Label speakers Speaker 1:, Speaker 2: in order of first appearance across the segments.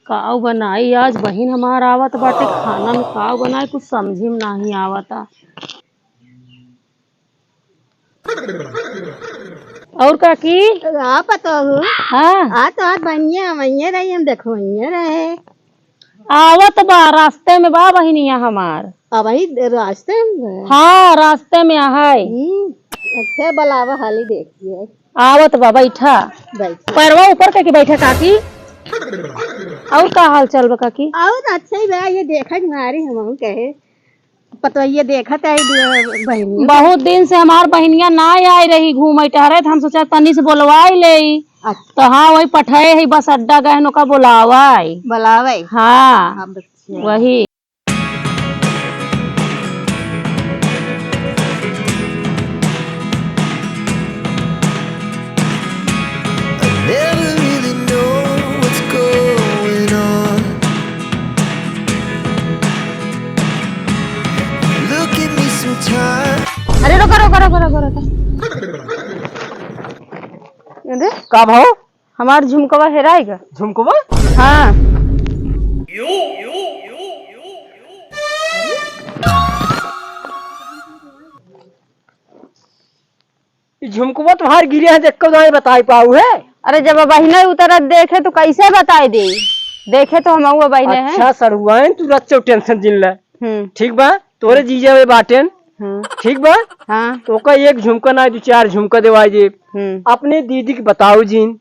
Speaker 1: काव बनाई आज बहिन हमार आवत बाटे खाना में काव बनाई कुछ समझी में नहीं आवता। और काकी
Speaker 2: पता हो
Speaker 1: हाँ
Speaker 2: तो आज बनिया वही रही हम देखो वही रहे
Speaker 1: आवत बा रास्ते में बा बहिनिया हमार।
Speaker 2: अब वही रास्ते में
Speaker 1: हाँ रास्ते में है।
Speaker 2: अच्छा बलावा हाली देखिए
Speaker 1: आवत बा बैठा
Speaker 2: बैठे
Speaker 1: पैरवा ऊपर करके बैठा काकी। और का हाल चल बा काकी?
Speaker 2: और अच्छा ही बा ये देखा मारी हम कहे पता ये देखा था बहनी
Speaker 1: बहुत दिन से हमार बहनिया ना आई रही घूमे टहरे तो हम सोचा तनी से बोलवाई ले।
Speaker 2: अच्छा
Speaker 1: तो हाँ वही पठाए है बस अड्डा गए का बुलावाई
Speaker 2: बुलावे
Speaker 1: हाँ
Speaker 2: अच्छा।
Speaker 1: वही
Speaker 3: Never really know what's going on. Look at me sometimes.
Speaker 1: अरे रोका रोका रोका रोका रोका
Speaker 2: का भाव
Speaker 1: हमार झुमकवा हेराएगा।
Speaker 2: झुमकुआ
Speaker 1: हाँ
Speaker 2: झुमकुआ तुम्हारे गिरे हैं देख कर बताई पाऊ है।
Speaker 1: अरे जब बहिने उतरत देखे तो कैसे बताई दे देखे तो हम बहिने हैं।
Speaker 2: अच्छा सरुआन तू रच्चो टेंशन जिन ले ठीक बा तोरे जीजा वे बाटेन ठीक बा
Speaker 1: हाँ
Speaker 2: तो का एक झुमका ना 2-4 झुमका देवाई जे अपने दीदी के बताओ जीन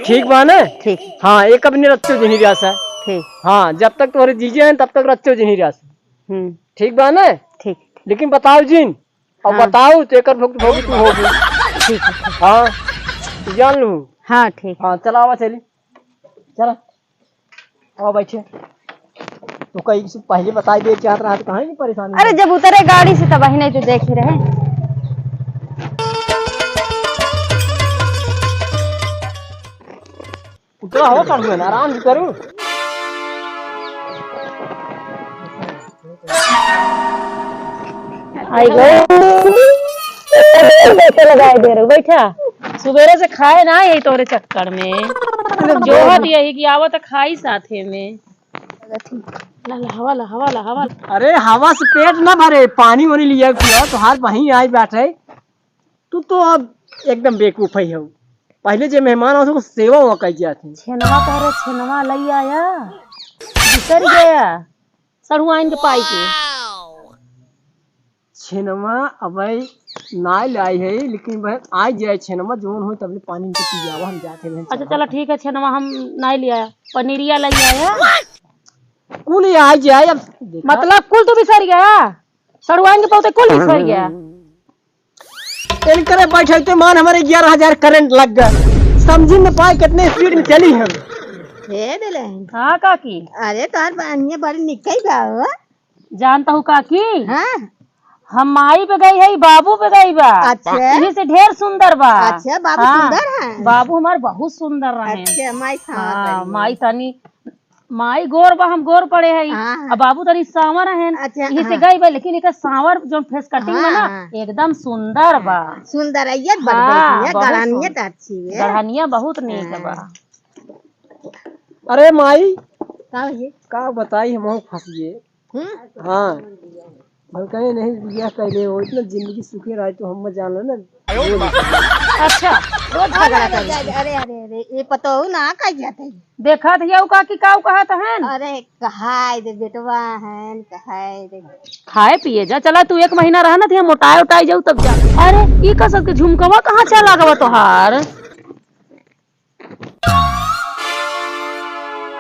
Speaker 2: ठीक बा ना
Speaker 1: ठीक
Speaker 2: हाँ एक अपने रच्चो जिनी रियासा
Speaker 1: ठीक
Speaker 2: हाँ जब तक तोरे जीजे हैं तब तक रच्चो जिनी रियासा ठीक बा ना
Speaker 1: ठीक
Speaker 2: लेकिन बताओ जीन और
Speaker 1: हाँ।
Speaker 2: बताओ तो एक भुगत भोगी तू होगी
Speaker 1: ठीक है
Speaker 2: हाँ जान लू
Speaker 1: हाँ ठीक
Speaker 2: हाँ चला आवा चली चला आओ बैठे तो कहीं से पहले बताई दे चाहत रहा तो कहाँ नहीं परेशानी।
Speaker 1: अरे जब उतरे गाड़ी से तब बहिने तो देख ही रहे।
Speaker 2: उतरा हो कर दो आराम से करूँ
Speaker 1: आई गए लगाए दे रहे बैठा सुबेरे से खाए ना यही तोरे चक्कर में जोहत यही कि आवत खाई साथे में हवा हवा हवा।
Speaker 2: अरे हवा से पेट ना भरे पानी वानी लिया पिया तो हाथ वहीं आई बैठे तू तो अब एकदम बेवकूफ ही हो। पहले जो मेहमान हो उसको सेवा हुआ कही जाती
Speaker 1: छेनवा कह छेनवा लई आया बिसर गया सरुआइन के पाई के
Speaker 2: छेनमा अब ना लाई है लेकिन वह आ जाए छेनमा जोन हो तब पानी के पी जावा हम जाते हैं।
Speaker 1: अच्छा चलो ठीक है छेनवा हम नहीं लिया पनीरिया लई आया
Speaker 2: कुल आ जाए अब
Speaker 1: मतलब कुल तो बिसर गया सरुआइन के पौते कुल बिसर गया।
Speaker 2: करे बैठे तो मान हमारे 11,000 करंट लग गए समझी न पाए कितने स्पीड में चली हम
Speaker 1: हाँ काकी
Speaker 2: अरे तार पानी बड़ी निकल गया
Speaker 1: जानता हूँ काकी
Speaker 2: हाँ
Speaker 1: हम माई पे गई है बाबू पे गई बा।
Speaker 2: अच्छा
Speaker 1: इन्हीं से ढेर सुंदर बा।
Speaker 2: अच्छा बाबू
Speaker 1: हाँ,
Speaker 2: सुंदर है
Speaker 1: बाबू हमारे बहुत सुंदर रहे।
Speaker 2: अच्छा माई
Speaker 1: हाँ माई तनी माई गोर बा हम गोर पड़े है
Speaker 2: हाँ।
Speaker 1: अब बाबू तनी सांवर है
Speaker 2: अच्छा,
Speaker 1: इन्हीं से
Speaker 2: हाँ।
Speaker 1: गई बा लेकिन एक सांवर जो फेस कटिंग बा ना
Speaker 2: हाँ।
Speaker 1: एकदम सुंदर बा
Speaker 2: सुंदर है
Speaker 1: हाँ, बहुत
Speaker 2: गढ़ानियत अच्छी है
Speaker 1: गढ़निया बहुत नीक बा।
Speaker 2: अरे माई का बताई हम फंस गए हाँ हम कहे नहीं बिया कहले हो इतना जिंदगी सुखी रहे तो हम जान लो ना
Speaker 1: अच्छा रोज झगड़ा करी
Speaker 2: अरे अरे अरे ये पता हो ना कह जाते हैं
Speaker 1: देखा था काकी काऊ कहा था है
Speaker 2: अरे कहाई दे बेटवा है कहाई दे
Speaker 1: खाए पिए जा चला तू 1 महीना रहा ना थी मोटाए उटाई जाऊ तब जा। अरे ई का सबके झुमकवा कहाँ चला गवा तोहार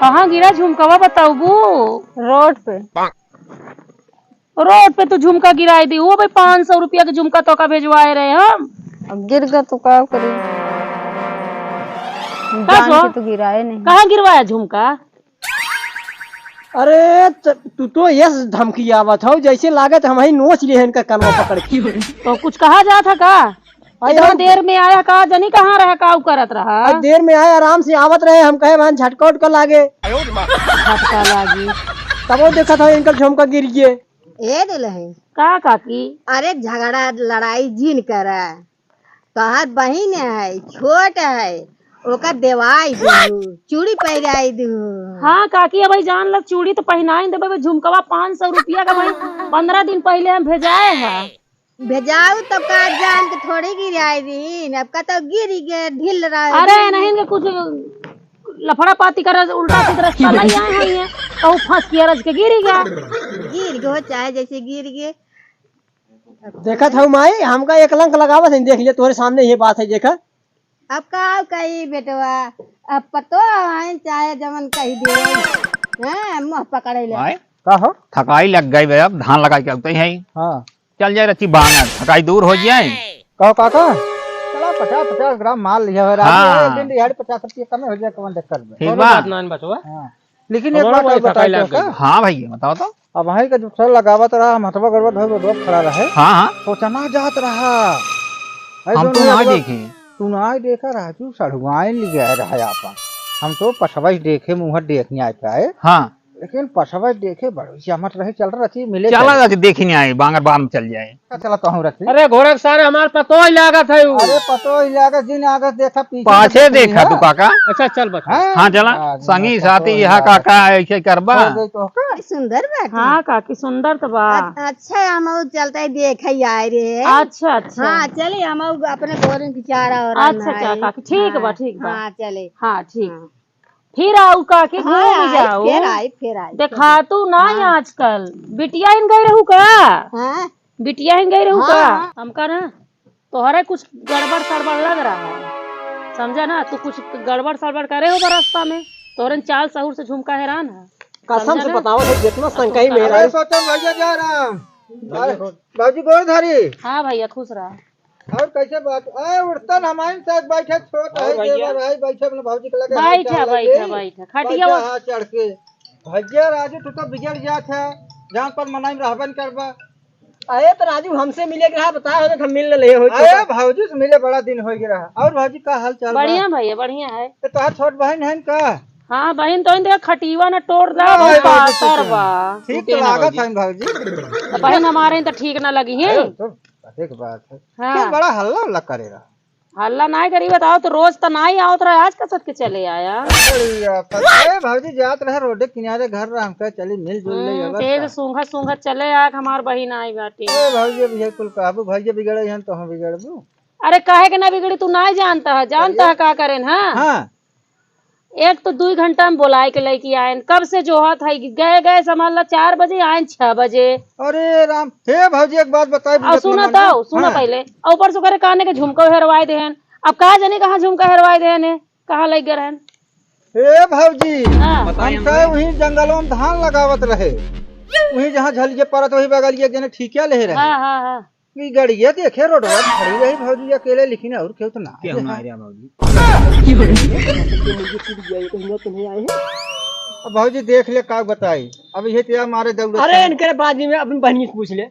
Speaker 1: कहाँ गिरा झुमकवा बताऊबू रोड पे तो झुमका गिराई दी वो भाई 500 रुपया के झुमका तो का भेजवाए रहे हम
Speaker 4: अब गिर गया तो क्या करें जान के तो गिराए नहीं।
Speaker 1: कहाँ गिरवाया झुमका?
Speaker 2: अरे तू तो यस धमकी आवत हो जैसे लागत हम ही नोच लिए इनका कनवा पकड़ के
Speaker 1: तो कुछ कहा जा था का इतना देर में आया का जनी कहाँ रहा काऊ करत रहा
Speaker 2: देर में आए आराम से आवत रहे हम कहे वहां झटका उटका लागे
Speaker 1: झटका लागी
Speaker 2: तब वो देखा था इनका झुमका गिर गए
Speaker 4: ए दुल्हन
Speaker 1: का काकी
Speaker 4: अरे झगड़ा लड़ाई जिन करा तोहार बहन है छोट है ओका देवाई दू चूड़ी पहराई दू।
Speaker 1: हाँ काकी अब भाई जान लग चूड़ी तो पहनाई देबे भाई, झुमकवा 500 रुपया का भाई 15 दिन पहले हम भेजाए है।
Speaker 4: भेजाऊ तब का जान के थोड़ी गिराई दी, अब का तो गिर गए ढील रहा।
Speaker 1: अरे नहीं के कुछ लफड़ा पाती कर उल्टा सीधा रास्ता नहीं आए हुई है, तो फंस के रज के गिर गया।
Speaker 4: गिर गो चाहे जैसे गिर गए।
Speaker 2: देखा था माई हमका एक लंक लगावत है, देख लिया तोरे सामने ये बात है देखा।
Speaker 4: अब का कही बेटवा, अब पतो आए चाहे जमन कही दे हैं मुंह पकड़े ले।
Speaker 5: भाई
Speaker 2: का हो?
Speaker 5: थकाई लग गई भाई, अब धान लगा के आते हैं।
Speaker 2: हाँ
Speaker 5: चल जाए रची बांगर, थकाई दूर हो जाए।
Speaker 2: कहो काका चलो 50-50 ग्राम माल लिया है
Speaker 5: हाँ।
Speaker 2: एक दिन दिहाड़ी 50 रुपये कम हो जाए कौन दिक्कत में।
Speaker 5: ठीक बा।
Speaker 2: हाँ। लेकिन एक बात बताओ का,
Speaker 5: हाँ भैया बताओ तो।
Speaker 2: अब वहीं का जो सर लगावत रहा मतबा गड़बड़ हो दो खड़ा रहे,
Speaker 5: हाँ हाँ
Speaker 2: सोचना जात रहा।
Speaker 5: हम तो ना देखे।
Speaker 2: तू ना देखा राजू सड़ुआइन ले गया रहा आपा। हम तो पछवा देखे मुँह देखने आए पाए,
Speaker 5: हाँ
Speaker 2: लेकिन पछवा देखे बड़ी मत रहे चल रही मिले
Speaker 5: चला जाके देख नहीं आए, बांगर बाद में चल जाए।
Speaker 2: चला कहूँ रखी।
Speaker 6: अरे घोड़े सारे हमारे पतो ही लागत है।
Speaker 2: अरे पतो ही लागत दिन आगत देखा पीछे
Speaker 5: पाछे देखा तू काका।
Speaker 6: अच्छा चल बता।
Speaker 5: हाँ चला संगी साथी यहाँ काका ऐसे करबा।
Speaker 4: सुंदर बात।
Speaker 1: हाँ काकी सुंदर तो बा।
Speaker 4: अच्छा हम चलते देख आए रे।
Speaker 1: अच्छा अच्छा
Speaker 4: हाँ चले हम अपने बोरिंग की चारा और
Speaker 1: अच्छा अच्छा काकी ठीक बा ठीक बा।
Speaker 4: हाँ चले।
Speaker 1: हाँ ठीक, फिर आओ काकी घूम जाओ।
Speaker 4: फिर आई
Speaker 1: देखा तू ना आजकल बिटिया इन गई रहू का,
Speaker 4: हाँ
Speaker 1: बिटिया इन गई रहू
Speaker 4: हाँ।
Speaker 1: का। हमका ना तोहरे कुछ गड़बड़ सड़बड़ लग रहा है, समझा ना। तू कुछ गड़बड़ सड़बड़ करे हो रास्ता में, तोहरे चाल सहूर से झुमका हैरान है।
Speaker 2: कसम से बताओ जितना संकई मेरा सोचम भैया जा रहा बाबूजी गोरधारी।
Speaker 1: हाँ भैया खुश रहा।
Speaker 2: और कैसे बात उड़तन हमारे साथ बैठे छोट है देवर है बैठे अपने भाजी के लगे
Speaker 1: बैठा बैठा बैठा खटिया
Speaker 2: हाथ चढ़ के भैया राजू तू तो बिगड़ जात है जहाँ पर मनाई रहबन करबा। अरे तो राजू हमसे मिले के बताया हो हम मिलने ले हो। अरे भाजी से मिले बड़ा दिन हो गया। और भाजी का हाल चाल?
Speaker 1: बढ़िया भैया बढ़िया है।
Speaker 2: तो तोहार छोट बहन है का?
Speaker 1: हाँ बहन तो देखा खटीवा न तोड़ रहा पातर बा।
Speaker 2: ठीक लागत है भाजी।
Speaker 1: तो बहन हमारे तो ठीक न लगी है।
Speaker 2: एक बात है
Speaker 1: हाँ।
Speaker 2: बड़ा हल्ला हल्ला करेगा।
Speaker 1: हल्ला ना करी बताओ तो रोज तो ना ही आवत रहा, आज का सद के चले आया।
Speaker 2: भाजी जात रहे रोडे किनारे घर रहा हमका चली मिल जुल ले
Speaker 1: तेज सूंघा सूंघा चले आ हमार बहन आई बाटी।
Speaker 2: भाजी भैया कुल काबू भैया बिगड़े हैं तो हम बिगड़बू।
Speaker 1: अरे काहे के ना बिगड़ी, तू ना जानता है, जानता है का करें।
Speaker 2: हाँ
Speaker 1: एक तो 2 घंटा में बोलाए के लेके आए, कब से जोहत है गए समझ ला 4 बजे आए 6 बजे।
Speaker 2: अरे राम हे भाजी एक बात बताए
Speaker 1: और सुना तो सुना पहले ऊपर से करे काने के झुमका हेरवाए देहन। अब कहा जाने कहाँ झुमका हेरवाए देहन, कहाँ लग गए रहन।
Speaker 2: हे भाजी
Speaker 1: हाँ।
Speaker 2: हम तो वही जंगलों में धान लगावत रहे, वही जहाँ झलिए परत वही बगलिए जने ठीकिया ले रहे।
Speaker 1: हाँ हाँ हाँ
Speaker 2: गड़िया देखे रोडवा खड़ी रही भाजी अकेले, लेकिन और क्यों तो ना भाजी देख ले का बताई। अब ये तेरा मारे दौड़। अरे इनके बाजी में अपनी बहनी से पूछ ले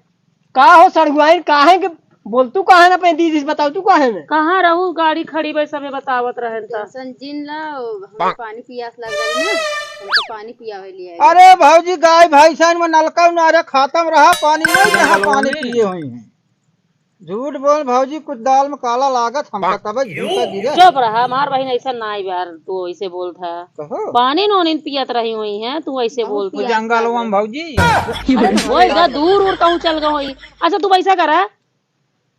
Speaker 2: का हो सड़गुआई काहे के बोल तू कहा ना पे दीदी बताओ तू कहा है
Speaker 1: कहाँ रहू, गाड़ी खड़ी भाई समय बतावत रहे।
Speaker 4: जिन ला हमें पानी पियास लग रही है, हमको पानी पियावे लिए।
Speaker 2: अरे भाजी गाय भाई सान में नलका नारे खत्म रहा पानी नहीं जहाँ पानी पिए हुई है। झूठ बोल भाजी कुछ दाल में काला लागत हमका तब झूठा गिरे।
Speaker 1: चुप रहा, हमार बहन ऐसा ना आई यार, तू ऐसे बोलता
Speaker 2: कहो
Speaker 1: पानी नोनी पियत रही हुई है, तू ऐसे बोलती है।
Speaker 2: जंगलों में भाजी
Speaker 1: वो दूर और कहूँ चल गई। अच्छा तू ऐसा करा,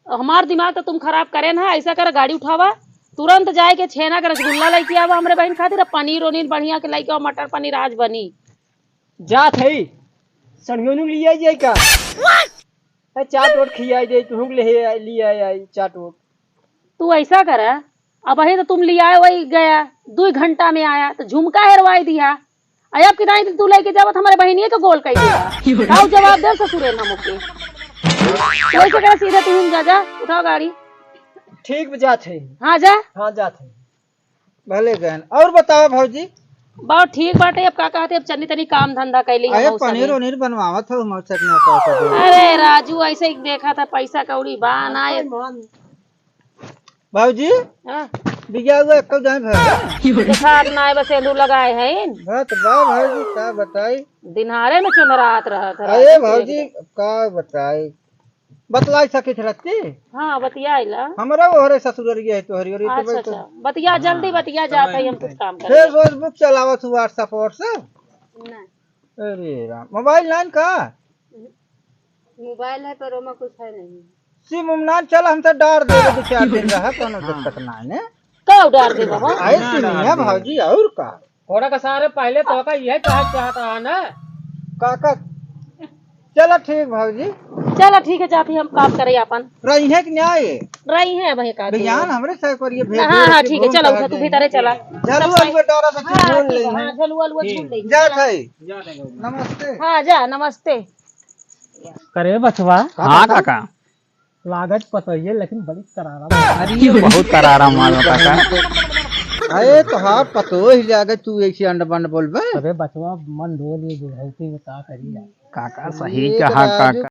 Speaker 1: हमार दिमाग तो तुम खराब करे ना, ऐसा कर गाड़ी उठावा तुरंत जाए के छेना का रसगुल्ला लेके आवा हमरे बहन खातिर, पनीर वनीर बढ़िया के लेके आओ, मटर पनीर आज बनी
Speaker 2: जात है सड़ियों लिया जाए का चाट ओट खिया दे तू ले लिया आई चाट ओट।
Speaker 1: तू ऐसा कर, अब वही तो तुम ले आए वही गया 2 घंटा में आया तो झुमका हेरवाई दिया। अब कितना तू लेके जावत हमारे बहनिए का गोल कही दिया। जवाब दे ससुरे ना मुके वैसे कर सीधे तुम जा उठाओ गाड़ी।
Speaker 2: ठीक जात है।
Speaker 1: हाँ जा।
Speaker 2: हाँ जात है भले गहन। और बताओ भाजी
Speaker 1: बहुत ठीक बाटे। अब का कहते अब चन्नी तनी काम धंधा कैली।
Speaker 2: अरे पनीर वनीर बनवावत हो मौसम में।
Speaker 1: अरे राजू ऐसे ही देखा था पैसा कौड़ी बनाए
Speaker 2: भाजी बिया हुआ एक जाए
Speaker 1: देखा अपना बस सिंदूर लगाए हैं।
Speaker 2: बात बा भाजी का बताई
Speaker 1: दिनहारे में चुनरात रहा था।
Speaker 2: अरे भाजी का बताई बतलाई सकित रहती
Speaker 1: हाँ बतियाइला।
Speaker 2: हमरा ओहरे ससुररिया है तोहरी और
Speaker 1: अच्छा अच्छा बतिया जल्दी बतिया जाता है हम कुछ काम कर
Speaker 2: फिर फेसबुक चलावत हूँ व्हाट्सएप और सब। अरे राम मोबाइल लाइन का
Speaker 4: मोबाइल है पर ओमा कुछ है नहीं।
Speaker 2: सिम उमनान चल हमसे डार दे दो 4 दिन रहा कोनो दिक्कत ना है
Speaker 1: कब डाल दे बाबा
Speaker 2: आए सिमिया भाजी और का
Speaker 6: थोड़ा का सारे पहले तो का यही कहा चाहता है ना।
Speaker 2: काका चलो ठीक भाजी
Speaker 1: चलो ठीक है जाती हम काम करे अपन
Speaker 2: रही है कि न्याय
Speaker 1: रही है वही का
Speaker 2: ज्ञान हमरे साथ पर ये भेज
Speaker 1: हाँ हाँ ठीक है चलो उठा तू भीतर चला
Speaker 2: जरूर हमको डारा से
Speaker 1: हाँ
Speaker 2: ढूंढ
Speaker 1: ठीक
Speaker 2: ले
Speaker 1: है, हाँ झलुआ लुआ झूल ले
Speaker 2: जा भाई नमस्ते
Speaker 1: हाँ जा नमस्ते।
Speaker 6: करे बचवा
Speaker 5: हाँ काका
Speaker 6: लागत पता ही है लेकिन बड़ी करारा
Speaker 5: अरे बहुत करारा मारो काका।
Speaker 2: अरे तो हाँ पतो ही जागे तू ऐसे अंड बंड बोलबे
Speaker 6: अबे बचवा मन डोल ये बुढ़ौती में का करी
Speaker 5: काका सही कहा काका।